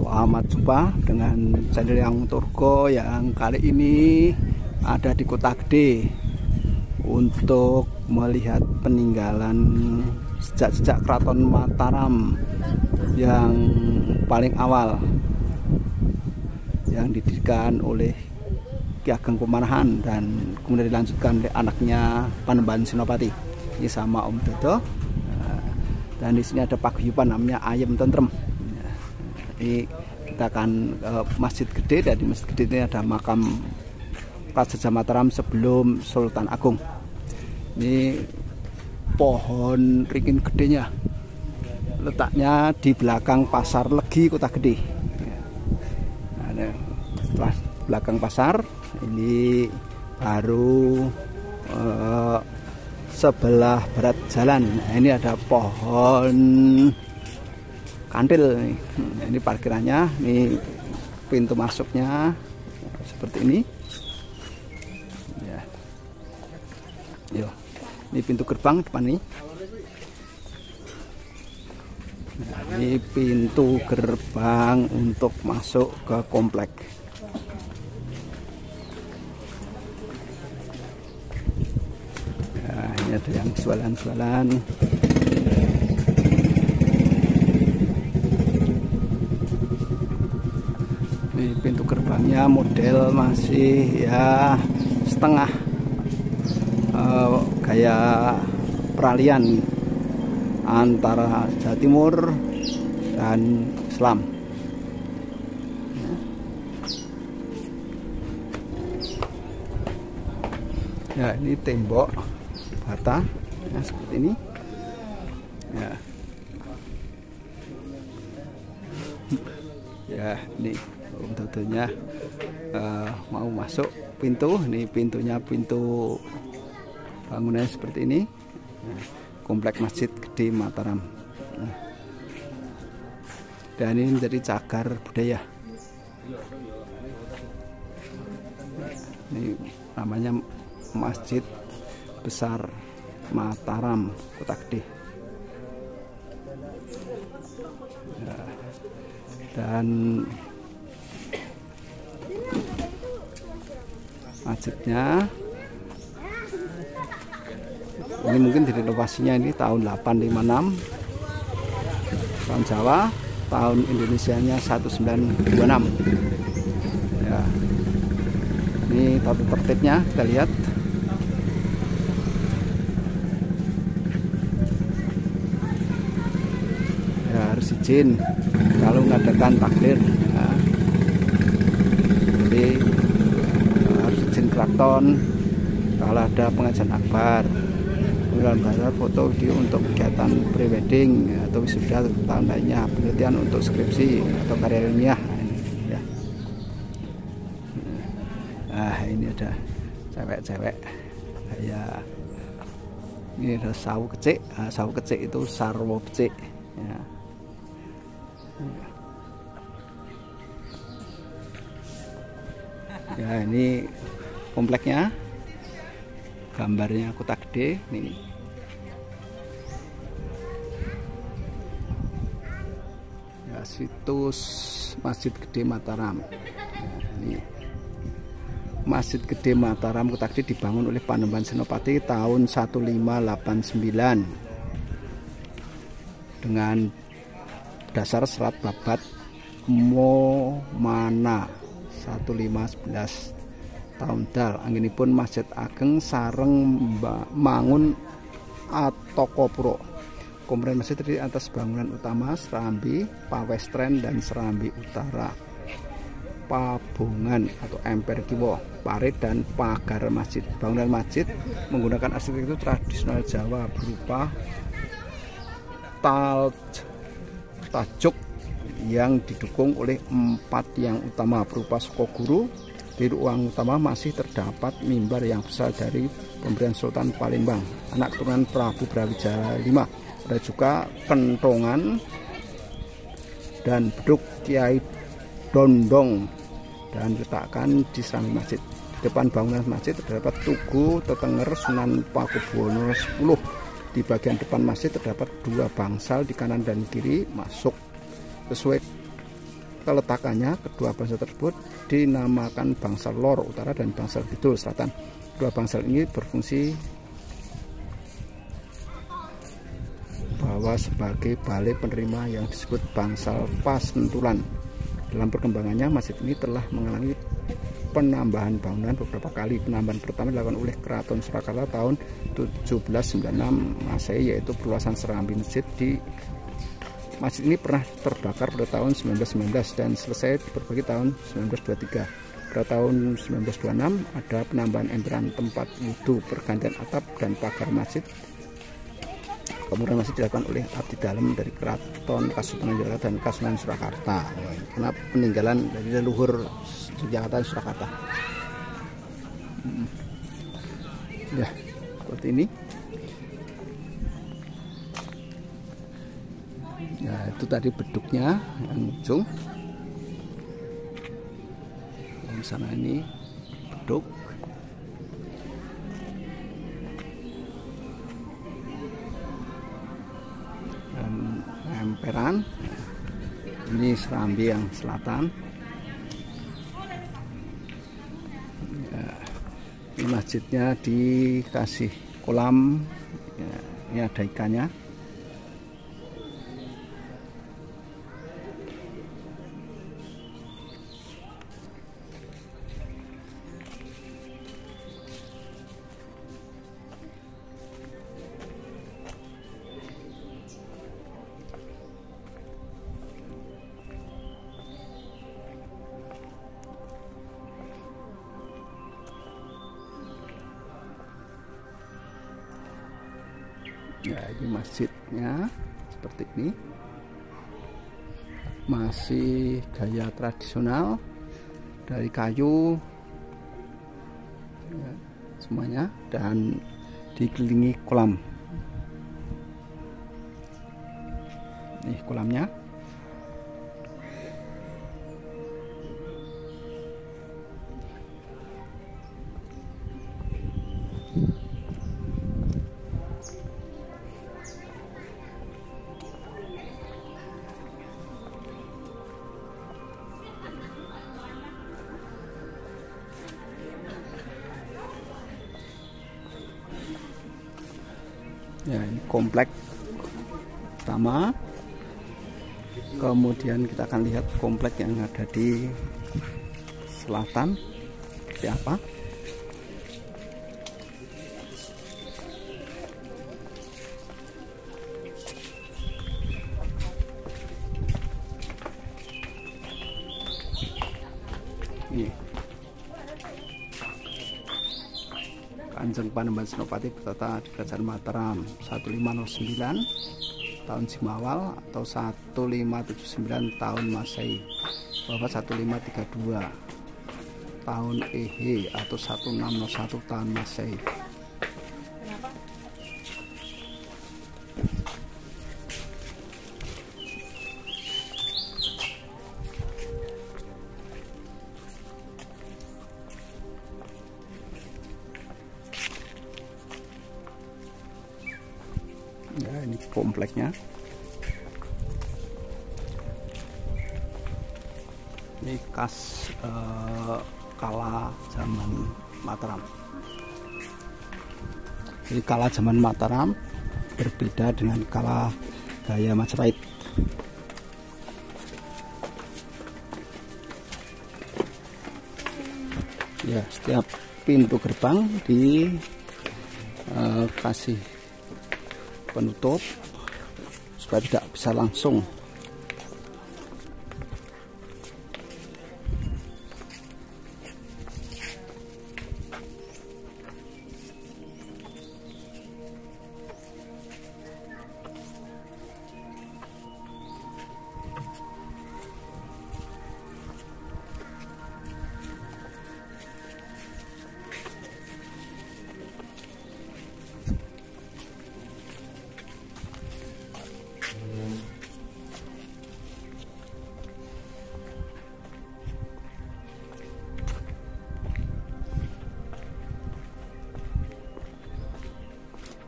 Selamat jumpa dengan channel yang Turgo yang kali ini ada di Kota Gede untuk melihat peninggalan sejak Keraton Mataram yang paling awal yang didirikan oleh Ki Ageng Pamanahan dan kemudian dilanjutkan oleh anaknya Panembahan Senopati. Ini sama Om Dodo. Dan di sini ada paguyuban namanya Ayem Tentrem. Ini kita akan ke Masjid Gede, dan di Masjid Gede ini ada makam Praja Mataram sebelum Sultan Agung. Ini pohon ringin gedenya, letaknya di belakang Pasar Legi Kota Gede. Nah, setelah belakang pasar ini baru sebelah barat jalan. Nah, ini ada pohon kantil. Ini parkirannya, ini pintu masuknya seperti ini. Ya. Yo, ini pintu gerbang depan ini. Nah, ini pintu gerbang untuk masuk ke komplek. Nah, ini ada yang jualan-jualan. Ini pintu gerbangnya model masih ya setengah gaya peralihan antara Jawa Timur dan Islam. Ya, ini tembok bata ya, seperti ini. Ya. Ya, ini tentunya mau masuk pintu. Ini pintunya, pintu bangunan seperti ini. Nah, komplek Masjid Gede Mataram. Nah, dan ini menjadi cagar budaya. Ini namanya Masjid Besar Mataram Kota Gede. Nah, dan masjidnya ini mungkin direnovasinya ini tahun 856, tahun Jawa, tahun Indonesianya 1926. Ya, ini tata tertibnya kita lihat. Ya, harus izin kalau mengadakan takbir. Ya. Jadi harus izin keraton kalau ada pengajian akbar, kemudian bayar foto video untuk kegiatan prewedding atau wisuda atau tahun lainnya, penelitian untuk skripsi atau karya ilmiah. Ya. Nah, ini ada cewek-cewek ya. Ini ada sawu kecik. Nah, sawu kecik itu sarwo becik. Ya. Ya, ini kompleknya, gambarnya Kota Gede nih. Ya, situs Masjid Gede Mataram. Ya, ini Masjid Gede Mataram Kota Gede dibangun oleh Panembahan Senopati tahun 1589 dengan dasar serat babat Momana 1511 tahun dal. Anggenipun Masjid Ageng sareng mangun Atokopuro. Komponen masjid terdiri atas bangunan utama, serambi, pawestren, dan serambi utara, pabongan atau emper kiwo, parit, dan pagar masjid. Bangunan masjid menggunakan arsitektur tradisional Jawa berupa tajuk yang didukung oleh 4 tiang utama berupa Sukoguru. Di ruang utama masih terdapat mimbar yang besar dari pemberian Sultan Palembang, anak keturunan Prabu Brawijaya V. Ada juga kentongan dan beduk Kiai Dondong dan diletakkan di serambi masjid. Di depan bangunan masjid terdapat tugu Tetenger Sunan Pakubuwono X. Di bagian depan masjid terdapat 2 bangsal di kanan dan kiri masuk sesuai keletakannya kedua bangsal tersebut dinamakan bangsal lor utara dan bangsal kidul selatan. Kedua bangsal ini berfungsi bahwa sebagai balai penerima yang disebut bangsal Pasentulan. Dalam perkembangannya, masjid ini telah mengalami penambahan bangunan beberapa kali. Penambahan pertama dilakukan oleh Keraton Surakarta tahun 1796 Masehi, yaitu perluasan serambi masjid. Masjid ini pernah terbakar pada tahun 1919 dan selesai diperbaiki tahun 1923. Pada tahun 1926 ada penambahan emperan tempat wudhu, pergantian atap dan pagar masjid. Kemudian masih dilakukan oleh abdi dalam dari Keraton Kasunanan Yogyakarta dan Kasunanan Surakarta, karena peninggalan dari leluhur Yogyakarta dan Surakarta. Ya, seperti ini. Ya, itu tadi beduknya yang ujung. Di sana ini beduk. Dan emperan. Ini serambi yang selatan. Ya, ini masjidnya dikasih kolam. Ya, ini ada ikannya. Ya, ini masjidnya seperti ini, masih gaya tradisional dari kayu ya, semuanya, dan dikelilingi kolam. Ini kolamnya. Ya, ini komplek pertama. Kemudian kita akan lihat komplek yang ada di selatan seperti apa. Ini Kanjeng Panembahan Senopati bertata di Kerajaan Mataram 1509 tahun Jimawal atau 1579 tahun Masehi, wafat 1532 tahun Ehe atau 1601 tahun Masehi. Ya, ini kompleknya. Ini khas kala zaman Mataram. Jadi kala zaman Mataram berbeda dengan kala gaya Majapahit. Ya, setiap pintu gerbang dikasih penutup supaya tidak bisa langsung.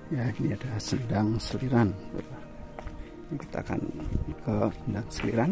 Ya, ini ada sendang seliran. Ini kita akan ke sendang seliran.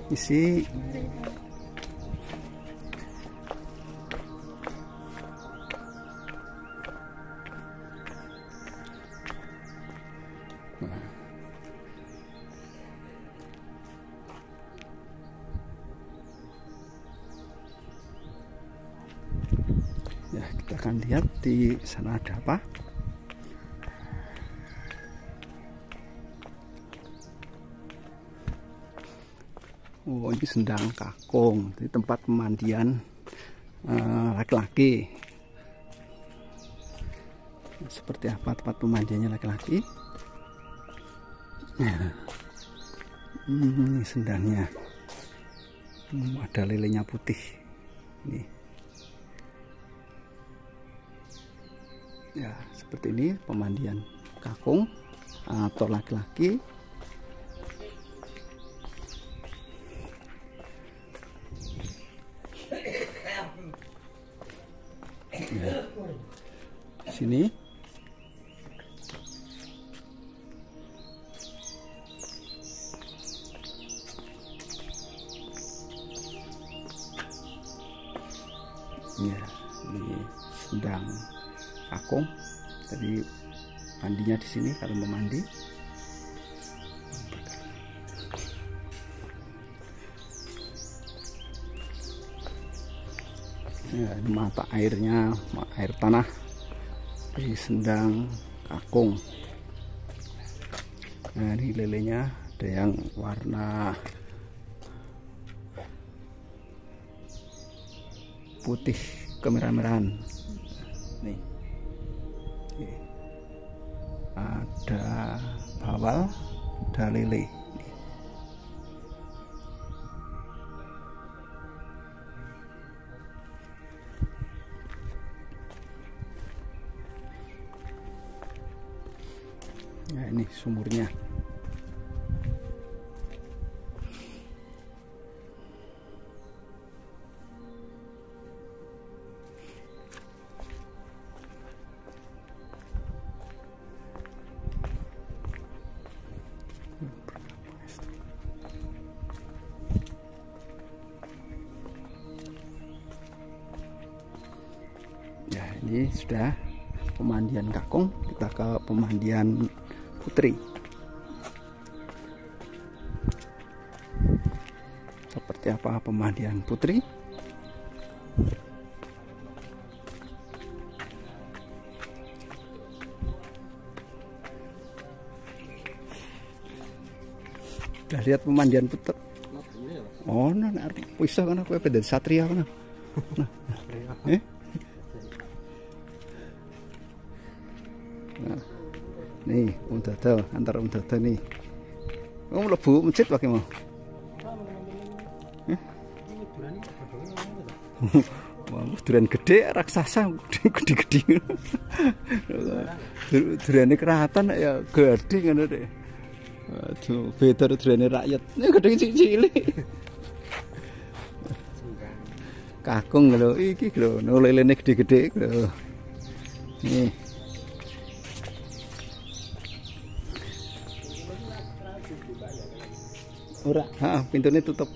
isi ya, kita akan lihat di sana ada apa. Oh, ini sendang kakung, di tempat pemandian laki-laki. Seperti apa tempat pemandiannya laki-laki? Ini sendangnya. Ada lelenya putih. Nih. Ya, seperti ini pemandian kakung atau laki-laki. Ya. Sini. Ya, ini sendang kakung. Jadi mandinya di sini kalau mau mandi. Ya, ini mata airnya, air tanah di sendang kakung. Nah, ini lelenya ada yang warna putih kemerah-merahan. Nih, ada bawal, ada lele. Nah, ini sumurnya. Ya, ini sudah pemandian kakung. Kita ke pemandian putri. Seperti apa pemandian putri? Udah lihat pemandian putri? Oh, nah, bisa kan aku dari satria kan? Nah, nih Dodo, antar Dodo nih. Kamu lebu masjid pakai mau? Wah, durian gede, raksasa, gede-gede. Duriannya keratan ya gede kan deh. Aduh, beda duriannya rakyat. Ini gede cilik. Kakung lho, iki lho, lelene gede-gede lho. Nih. Ora, pintunya tutup.